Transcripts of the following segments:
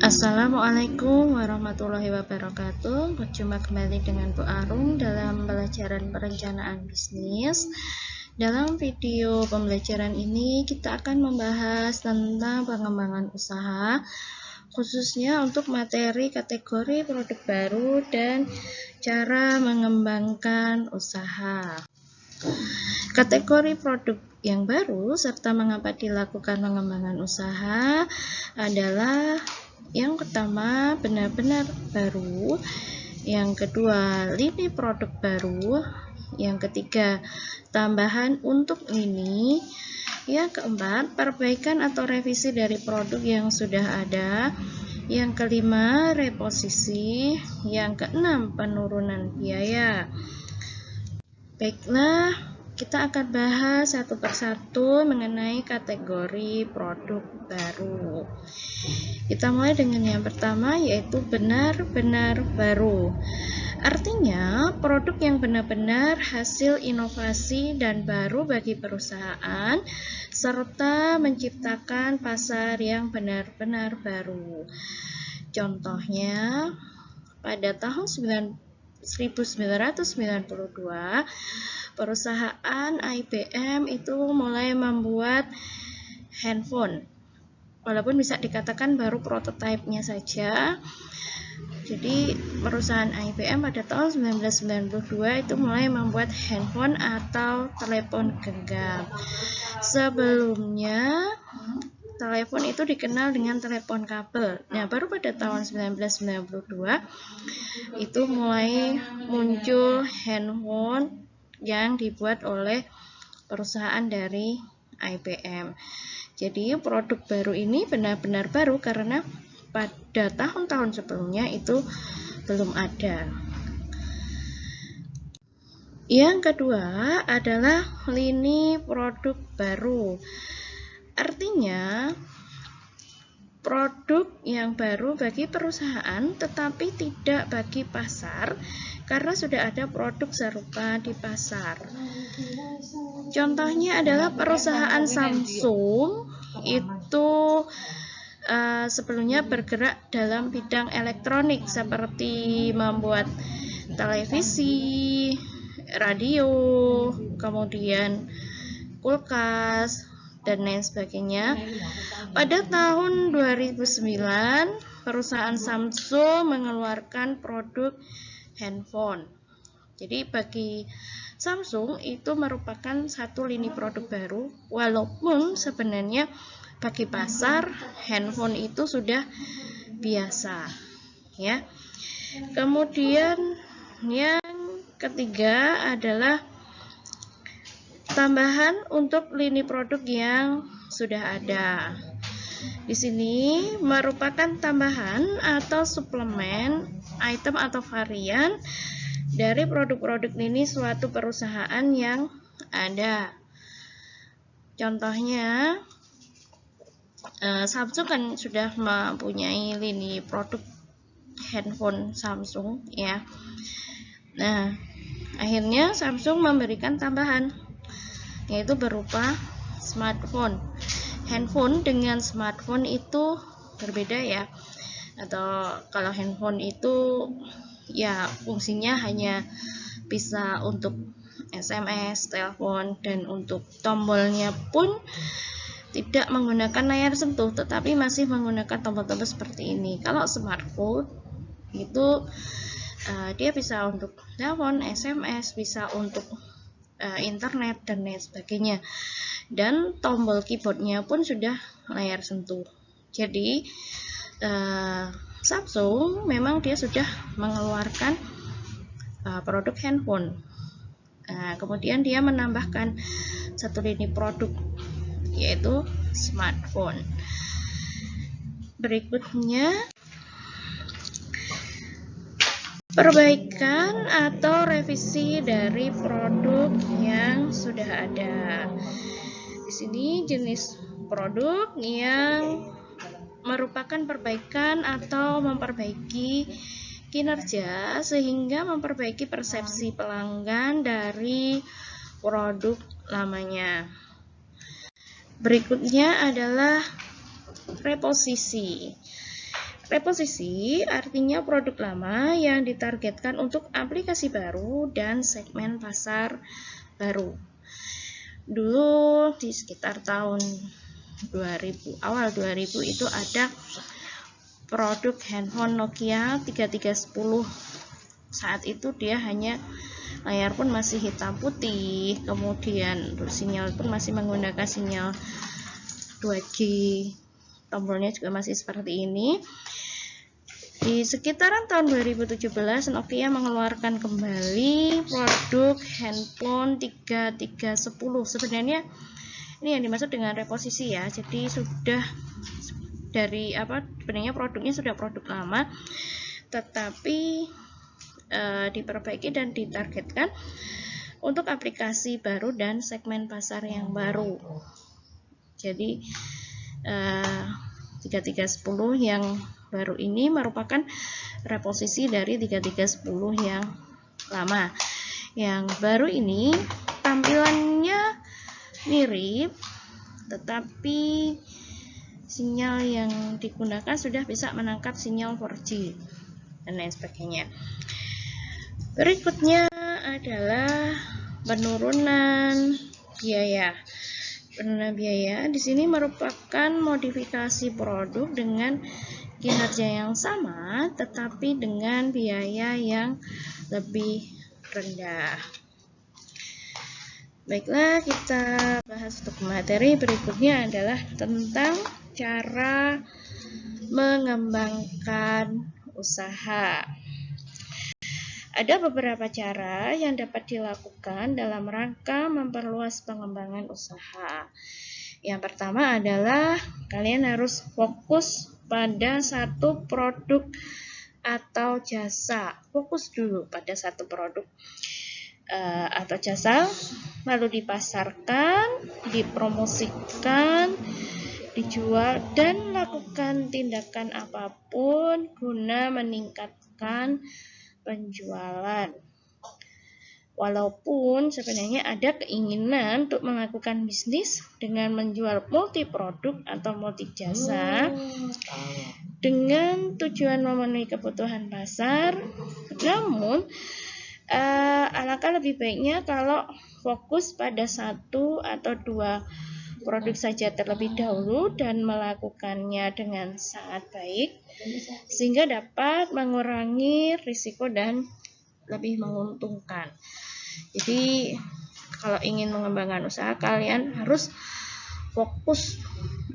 Assalamualaikum warahmatullahi wabarakatuh. Berjumpa kembali dengan Bu Arum dalam pelajaran perencanaan bisnis. Dalam video pembelajaran ini kita akan membahas tentang pengembangan usaha, khususnya untuk materi kategori produk baru dan cara mengembangkan usaha. Kategori produk yang baru serta mengapa dilakukan pengembangan usaha adalah: yang pertama, benar-benar baru. Yang kedua, lini produk baru. Yang ketiga, tambahan untuk lini. Yang keempat, perbaikan atau revisi dari produk yang sudah ada. Yang kelima, reposisi. Yang keenam, penurunan biaya. Baiklah, kita akan bahas satu persatu mengenai kategori produk baru. Kita mulai dengan yang pertama, yaitu benar-benar baru. Artinya, produk yang benar-benar hasil inovasi dan baru bagi perusahaan, serta menciptakan pasar yang benar-benar baru. Contohnya, pada tahun 1992, perusahaan IBM itu mulai membuat handphone. Walaupun bisa dikatakan baru prototipenya saja. Jadi perusahaan IBM pada tahun 1992 itu mulai membuat handphone atau telepon genggam. Sebelumnya telepon itu dikenal dengan telepon kabel. Nah, baru pada tahun 1992 itu mulai muncul handphone yang dibuat oleh perusahaan dari IBM. Jadi produk baru ini benar-benar baru karena pada tahun-tahun sebelumnya itu belum ada. Yang kedua adalah lini produk baru. Artinya, produk yang baru bagi perusahaan tetapi tidak bagi pasar karena sudah ada produk serupa di pasar. Contohnya adalah perusahaan Samsung itu sebelumnya bergerak dalam bidang elektronik seperti membuat televisi, radio, kemudian kulkas, dan lain sebagainya. Pada tahun 2009, perusahaan Samsung mengeluarkan produk handphone. Jadi bagi Samsung itu merupakan satu lini produk baru, walaupun sebenarnya bagi pasar handphone itu sudah biasa, ya. Kemudian yang ketiga adalah tambahan untuk lini produk yang sudah ada. Di sini merupakan tambahan atau suplemen item atau varian dari produk-produk lini suatu perusahaan yang ada. Contohnya, Samsung kan sudah mempunyai lini produk handphone Samsung, ya. Nah, akhirnya Samsung memberikan tambahan, yaitu berupa smartphone. Handphone dengan smartphone itu berbeda, ya. Atau kalau handphone itu ya fungsinya hanya bisa untuk SMS, telepon, dan untuk tombolnya pun tidak menggunakan layar sentuh, tetapi masih menggunakan tombol-tombol seperti ini. Kalau smartphone itu dia bisa untuk telepon, SMS, bisa untuk internet, dan lain sebagainya. Dan tombol keyboardnya pun sudah layar sentuh. Jadi Samsung memang dia sudah mengeluarkan produk handphone. Kemudian dia menambahkan satu lini produk, yaitu smartphone. Berikutnya, perbaikan atau revisi dari produk yang sudah ada. Di sini jenis produk yang merupakan perbaikan atau memperbaiki kinerja sehingga memperbaiki persepsi pelanggan dari produk lamanya. Berikutnya adalah reposisi. Reposisi artinya produk lama yang ditargetkan untuk aplikasi baru dan segmen pasar baru. Dulu di sekitar tahun 2000, awal 2000 itu ada produk handphone Nokia 3310. Saat itu dia hanya layar pun masih hitam putih, kemudian sinyal pun masih menggunakan sinyal 2G, tombolnya juga masih seperti ini. Di sekitaran tahun 2017 Nokia mengeluarkan kembali produk handphone 3310. Sebenarnya ini yang dimaksud dengan reposisi ya. Jadi sudah dari sebenarnya produknya sudah produk lama, tetapi diperbaiki dan ditargetkan untuk aplikasi baru dan segmen pasar yang baru. Jadi 3310 yang baru ini merupakan reposisi dari 3310 yang lama. Yang baru ini tampilannya mirip, tetapi sinyal yang digunakan sudah bisa menangkap sinyal 4G dan lain sebagainya. Berikutnya adalah penurunan biaya. Penurunan biaya di sini merupakan modifikasi produk dengan kinerja yang sama, tetapi dengan biaya yang lebih rendah. Baiklah, kita bahas untuk materi berikutnya adalah tentang cara mengembangkan usaha. Ada beberapa cara yang dapat dilakukan dalam rangka memperluas pengembangan usaha. Yang pertama adalah kalian harus fokus pada satu produk atau jasa. Fokus dulu pada satu produk atau jasa, lalu dipasarkan, dipromosikan, dijual, dan lakukan tindakan apapun guna meningkatkan penjualan. Walaupun sebenarnya ada keinginan untuk melakukan bisnis dengan menjual multi produk atau multi jasa dengan tujuan memenuhi kebutuhan pasar, namun alangkah lebih baiknya kalau fokus pada satu atau dua produk saja terlebih dahulu dan melakukannya dengan sangat baik sehingga dapat mengurangi risiko dan lebih menguntungkan. Jadi kalau ingin mengembangkan usaha, kalian harus fokus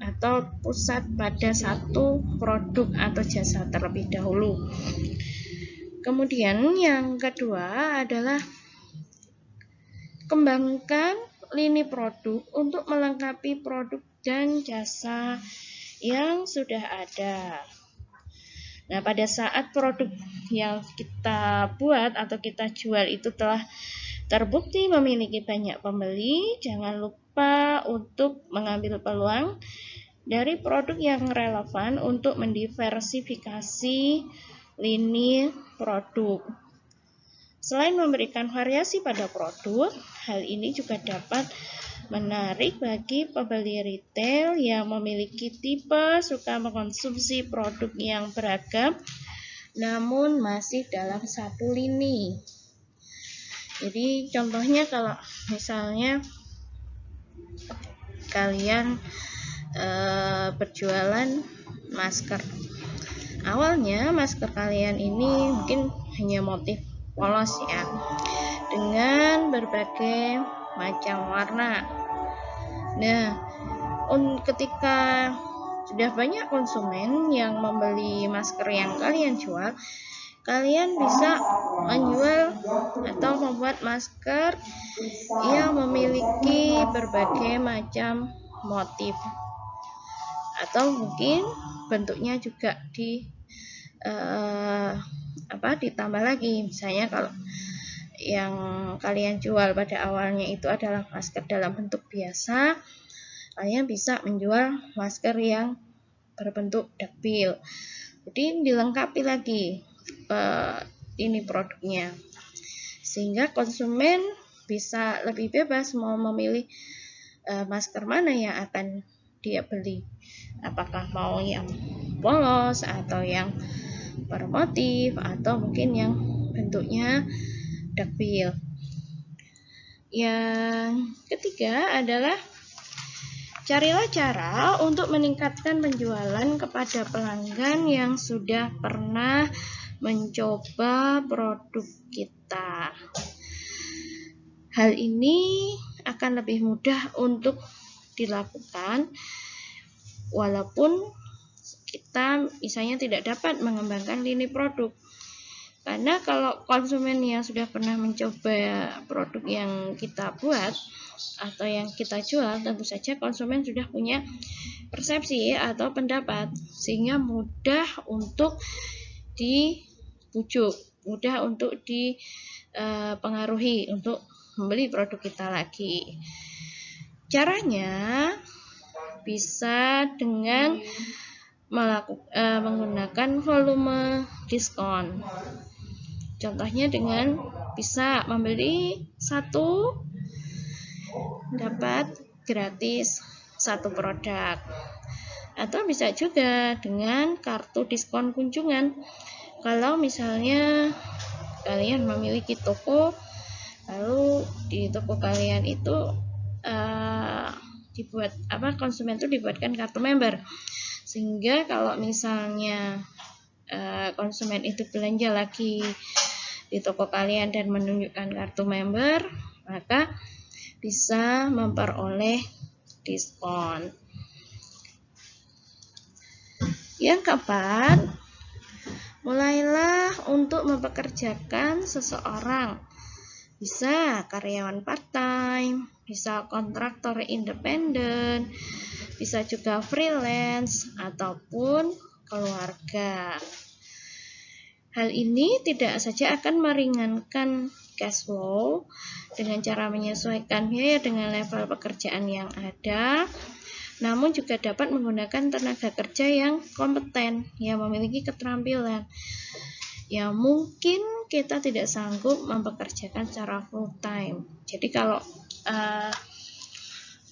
atau pusat pada satu produk atau jasa terlebih dahulu. Kemudian yang kedua adalah kembangkan lini produk untuk melengkapi produk dan jasa yang sudah ada. Nah, pada saat produk yang kita buat atau kita jual itu telah terbukti memiliki banyak pembeli, jangan lupa untuk mengambil peluang dari produk yang relevan untuk mendiversifikasi lini produk. Selain memberikan variasi pada produk, hal ini juga dapat menarik bagi pembeli retail yang memiliki tipe suka mengkonsumsi produk yang beragam namun masih dalam satu lini. Jadi contohnya kalau misalnya kalian berjualan masker. Awalnya masker kalian ini mungkin hanya motif polos ya, dengan berbagai macam warna. Nah, ketika sudah banyak konsumen yang membeli masker yang kalian jual, kalian bisa menjual atau membuat masker yang memiliki berbagai macam motif, atau mungkin bentuknya juga ditambah lagi. Misalnya kalau yang kalian jual pada awalnya itu adalah masker dalam bentuk biasa, kalian bisa menjual masker yang berbentuk dekbil. Jadi dilengkapi lagi ini produknya, sehingga konsumen bisa lebih bebas mau memilih masker mana yang akan dia beli. Apakah mau yang polos atau yang bermotif atau mungkin yang bentuknya duckbill. Yang ketiga adalah carilah cara untuk meningkatkan penjualan kepada pelanggan yang sudah pernah mencoba produk kita. Hal ini akan lebih mudah untuk dilakukan walaupun kita misalnya tidak dapat mengembangkan lini produk. Karena kalau konsumen yang sudah pernah mencoba produk yang kita buat atau yang kita jual, tentu saja konsumen sudah punya persepsi atau pendapat, sehingga mudah untuk dibujuk, mudah untuk dipengaruhi untuk membeli produk kita lagi. Caranya bisa dengan menggunakan volume diskon. Contohnya dengan bisa membeli 1 dapat gratis 1 produk, atau bisa juga dengan kartu diskon kunjungan. Kalau misalnya kalian memiliki toko, lalu di toko kalian itu konsumen itu dibuatkan kartu member, sehingga kalau misalnya konsumen itu belanja lagi di toko kalian dan menunjukkan kartu member, maka bisa memperoleh diskon. Yang keempat, mulailah untuk mempekerjakan seseorang. Bisa karyawan part-time, bisa kontraktor independen, bisa juga freelance, ataupun keluarga. Hal ini tidak saja akan meringankan cash flow dengan cara menyesuaikan biaya dengan level pekerjaan yang ada, namun juga dapat menggunakan tenaga kerja yang kompeten, yang memiliki keterampilan, yang mungkin kita tidak sanggup mempekerjakan secara full time. Jadi kalau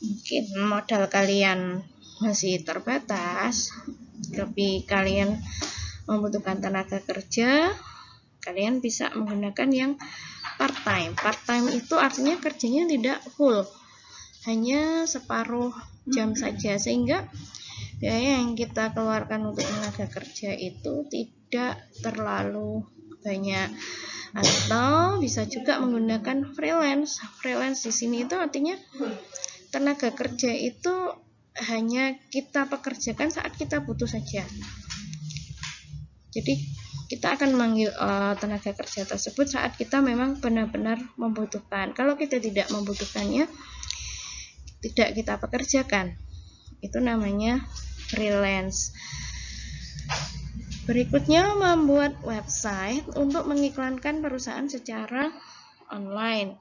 mungkin modal kalian masih terbatas, tapi kalian membutuhkan tenaga kerja, kalian bisa menggunakan yang part-time. Part-time itu artinya kerjanya tidak full, hanya separuh jam saja, sehingga biaya yang kita keluarkan untuk tenaga kerja itu tidak terlalu banyak. Atau bisa juga menggunakan freelance. Freelance di sini itu artinya tenaga kerja itu hanya kita pekerjakan saat kita butuh saja. Jadi kita akan memanggil tenaga kerja tersebut saat kita memang benar-benar membutuhkan. Kalau kita tidak membutuhkannya, tidak kita pekerjakan. Itu namanya freelance. Berikutnya, membuat website untuk mengiklankan perusahaan secara online.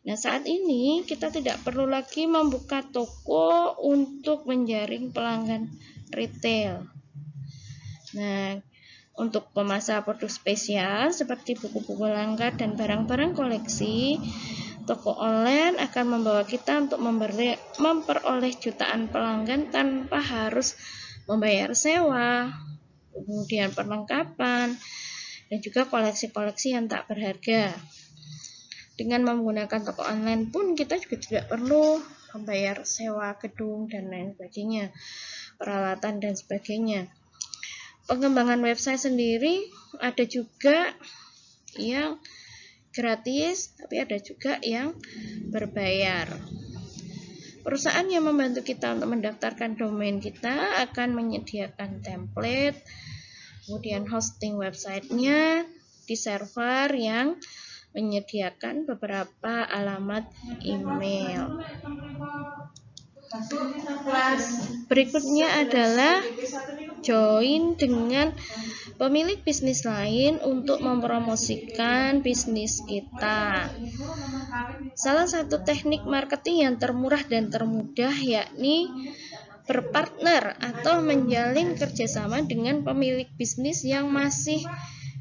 Nah, saat ini kita tidak perlu lagi membuka toko untuk menjaring pelanggan retail. Nah, untuk memasak produk spesial seperti buku-buku langka dan barang-barang koleksi, toko online akan membawa kita untuk memperoleh jutaan pelanggan tanpa harus membayar sewa, kemudian perlengkapan, dan juga koleksi-koleksi yang tak berharga. Dengan menggunakan toko online pun kita juga tidak perlu membayar sewa gedung dan lain sebagainya, peralatan dan sebagainya. Pengembangan website sendiri ada juga yang gratis, tapi ada juga yang berbayar. Perusahaan yang membantu kita untuk mendaftarkan domain kita akan menyediakan template, kemudian hosting websitenya di server yang menyediakan beberapa alamat email. Berikutnya adalah join dengan pemilik bisnis lain untuk mempromosikan bisnis kita. Salah satu teknik marketing yang termurah dan termudah yakni berpartner atau menjalin kerjasama dengan pemilik bisnis yang masih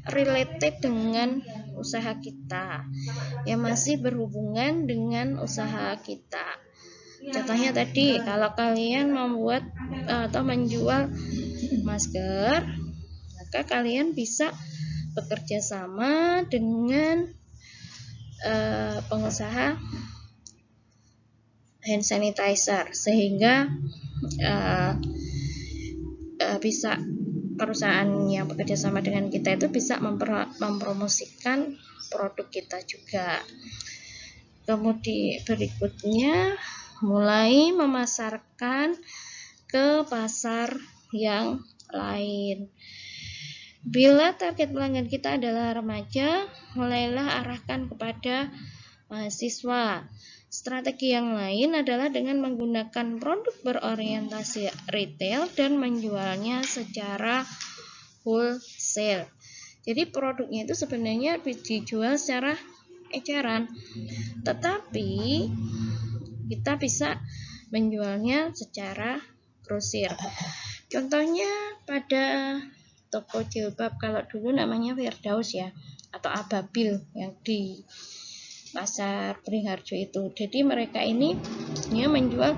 related dengan usaha kita, yang masih berhubungan dengan usaha kita. Contohnya tadi, kalau kalian membuat atau menjual masker, maka kalian bisa bekerja sama dengan pengusaha hand sanitizer, sehingga bisa perusahaan yang bekerja sama dengan kita itu bisa mempromosikan produk kita juga. Kemudian berikutnya mulai memasarkan ke pasar yang lain. Bila target pelanggan kita adalah remaja, mulailah arahkan kepada mahasiswa. Strategi yang lain adalah dengan menggunakan produk berorientasi retail dan menjualnya secara wholesale. Jadi produknya itu sebenarnya dijual secara eceran, tetapi kita bisa menjualnya secara grosir. Contohnya pada toko jilbab, kalau dulu namanya Firdaus ya, atau Ababil yang di pasar Beringharjo itu. Jadi mereka ini menjual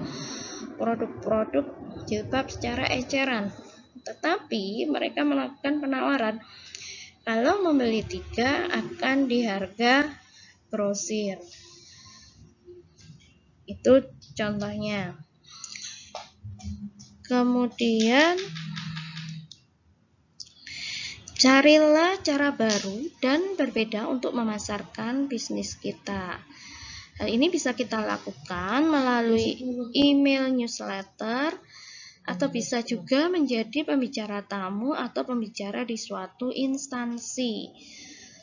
produk-produk jilbab secara eceran, tetapi mereka melakukan penawaran kalau membeli 3 akan di harga grosir. Itu contohnya. Kemudian carilah cara baru dan berbeda untuk memasarkan bisnis kita. Hal ini bisa kita lakukan melalui email newsletter, atau bisa juga menjadi pembicara tamu atau pembicara di suatu instansi.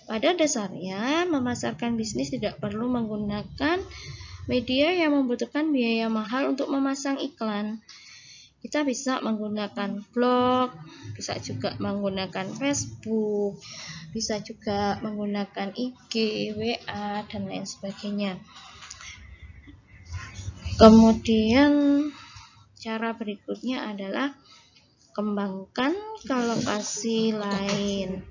Pada dasarnya, memasarkan bisnis tidak perlu menggunakan media yang membutuhkan biaya mahal untuk memasang iklan. Kita bisa menggunakan blog, bisa juga menggunakan Facebook, bisa juga menggunakan IG, WA, dan lain sebagainya. Kemudian cara berikutnya adalah kembangkan ke lokasi lain.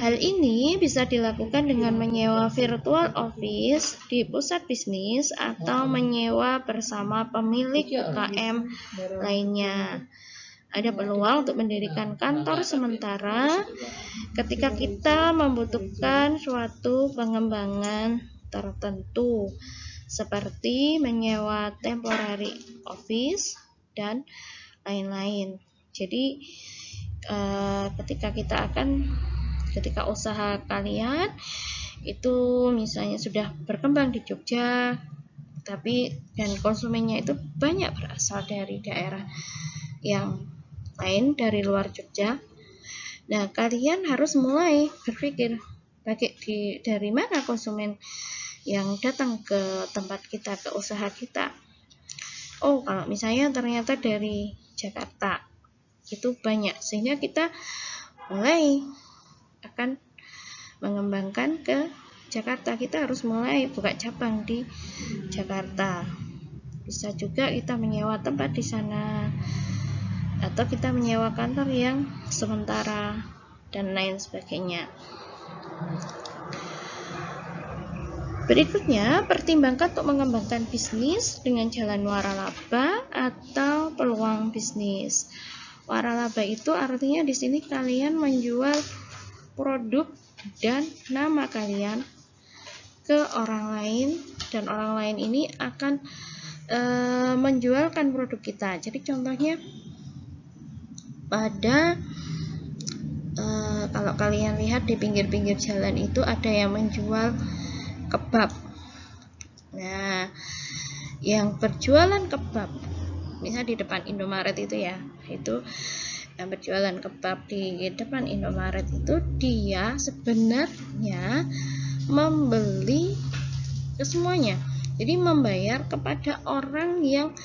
Hal ini bisa dilakukan dengan menyewa virtual office di pusat bisnis atau menyewa bersama pemilik UKM lainnya. Ada peluang untuk mendirikan kantor sementara ketika kita membutuhkan suatu pengembangan tertentu, seperti menyewa temporary office dan lain-lain. Jadi ketika usaha kalian itu misalnya sudah berkembang di Jogja, dan konsumennya itu banyak berasal dari daerah yang lain dari luar Jogja. Nah, kalian harus mulai berpikir dari mana konsumen yang datang ke tempat kita, ke usaha kita. Oh, kalau misalnya ternyata dari Jakarta itu banyak, sehingga kita mulai akan mengembangkan ke Jakarta. Kita harus mulai buka cabang di Jakarta. Bisa juga kita menyewa tempat di sana, atau kita menyewa kantor yang sementara dan lain sebagainya. Berikutnya, pertimbangkan untuk mengembangkan bisnis dengan jalan waralaba atau peluang bisnis. Waralaba itu artinya di sini kalian menjual produk dan nama kalian ke orang lain, dan orang lain ini akan menjualkan produk kita. Jadi contohnya kalau kalian lihat di pinggir-pinggir jalan itu ada yang menjual kebab. Nah, yang berjualan kebab, misalnya di depan Indomaret itu ya, itu yang berjualan kebab di depan Indomaret itu dia sebenarnya membeli ke semuanya. Jadi membayar kepada orang yang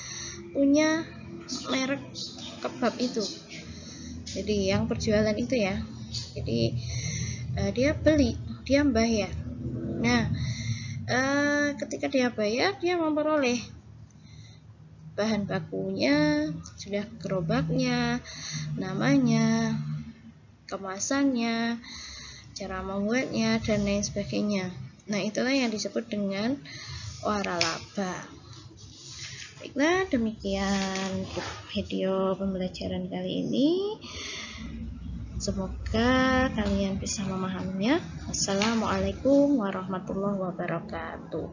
punya merek kebab itu. Jadi yang berjualan itu ya. Jadi dia beli, dia bayar. Nah, ketika dia bayar, dia memperoleh bahan bakunya, sudah gerobaknya, namanya, kemasannya, cara membuatnya, dan lain sebagainya. Nah, itulah yang disebut dengan waralaba. Baiklah, demikian video pembelajaran kali ini. Semoga kalian bisa memahaminya. Wassalamualaikum warahmatullahi wabarakatuh.